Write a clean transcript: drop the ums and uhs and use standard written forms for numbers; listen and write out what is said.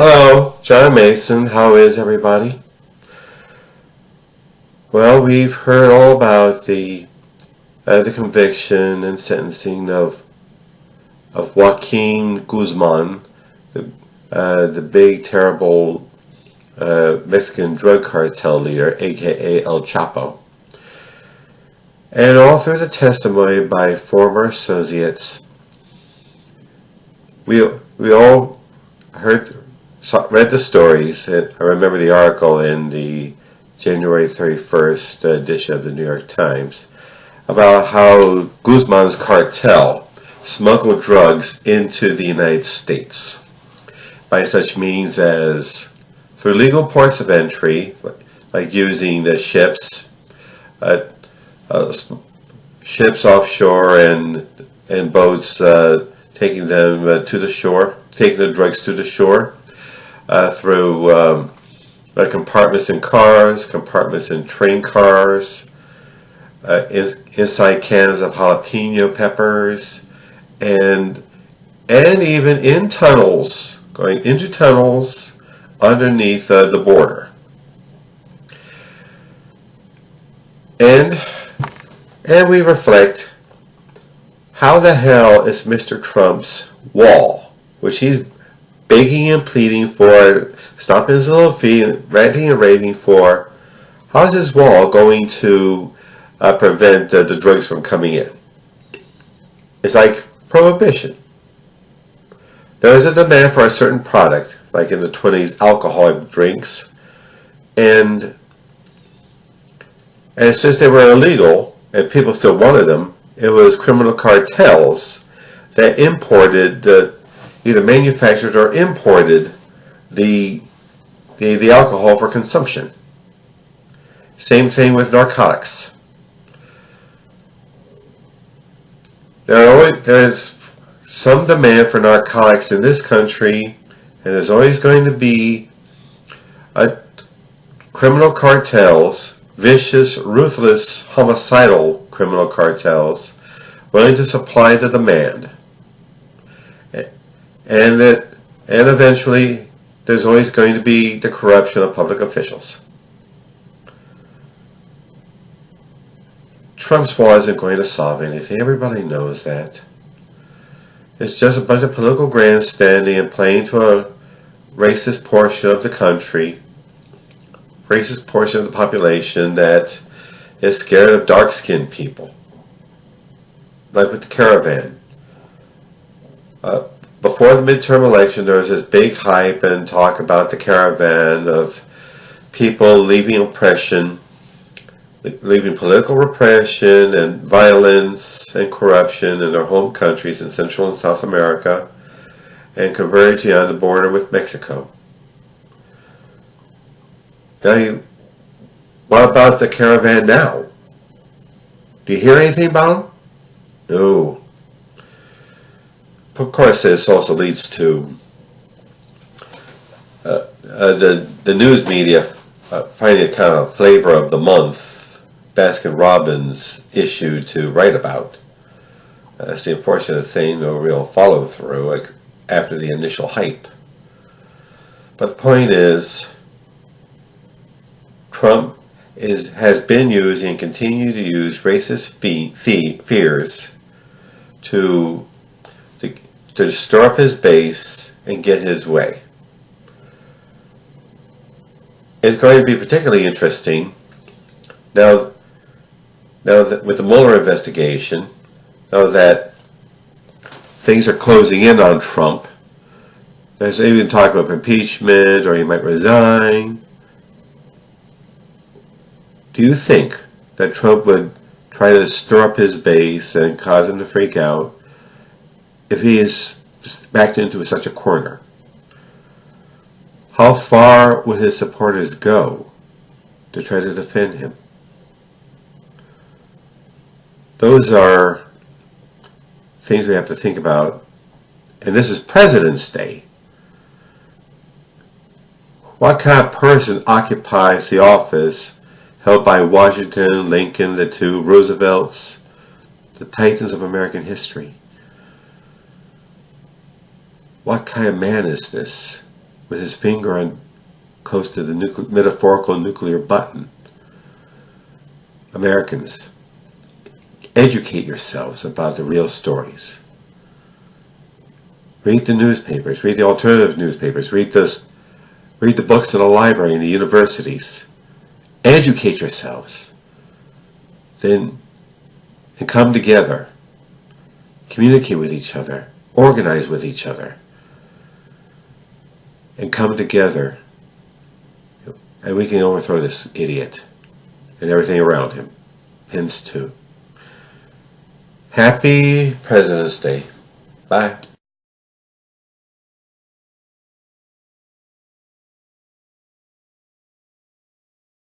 Hello, John Mason. How is everybody? Well, we've heard all about the conviction and sentencing of Joaquin Guzman, the big terrible Mexican drug cartel leader, aka El Chapo, and all through the testimony by former associates, we all read the stories. I remember the article in the January 31st edition of the New York Times about how Guzman's cartel smuggled drugs into the United States by such means as through legal ports of entry, like using the ships offshore and boats taking them to the shore, taking the drugs to the shore through compartments in cars, compartments in train cars, inside cans of jalapeno peppers, and even in tunnels, going into tunnels underneath the border. And we reflect, how the hell is Mr. Trump's wall, which he's begging and pleading for, stomping his little feet, ranting and raving for, how is his wall going to prevent the drugs from coming in? It's like prohibition. There is a demand for a certain product, like in the 20s, alcoholic drinks, and since they were illegal and people still wanted them, it was criminal cartels that imported, either manufactured or imported the alcohol for consumption. Same thing with narcotics. There is some demand for narcotics in this country, and there's always going to be criminal cartels, vicious, ruthless, homicidal criminal cartels, willing to supply the demand. And eventually there's always going to be the corruption of public officials. Trump's wall isn't going to solve anything. Everybody knows that. It's just a bunch of political grandstanding and playing to a racist portion of the country, racist portion of the population that is scared of dark-skinned people. Like with the caravan. Before the midterm election, there was this big hype and talk about the caravan of people leaving oppression, leaving political repression and violence and corruption in their home countries in Central and South America and converging on the border with Mexico. Now, what about the caravan now? Do you hear anything about them? No. Of course, this also leads to the news media finding a kind of flavor of the month, Baskin-Robbins issue to write about. It's the unfortunate thing, no real follow-through after the initial hype. But the point is, Trump has been using and continue to use racist fears to stir up his base and get his way. It's going to be particularly interesting now that with the Mueller investigation, now that things are closing in on Trump. There's even talk of impeachment, or he might resign. Do you think that Trump would try to stir up his base and cause him to freak out if he is backed into such a corner? How far would his supporters go to try to defend him? Those are things we have to think about. And this is President's Day. What kind of person occupies the office held by Washington, Lincoln, the two Roosevelts, the titans of American history? What kind of man is this? with his finger on close to the metaphorical nuclear button. Americans, educate yourselves about the real stories. Read the newspapers, read the alternative newspapers, read the books in the library and the universities. Educate yourselves. And come together. Communicate with each other. Organize with each other. And come together. And we can overthrow this idiot and everything around him. Pence too. Happy President's Day. Bye.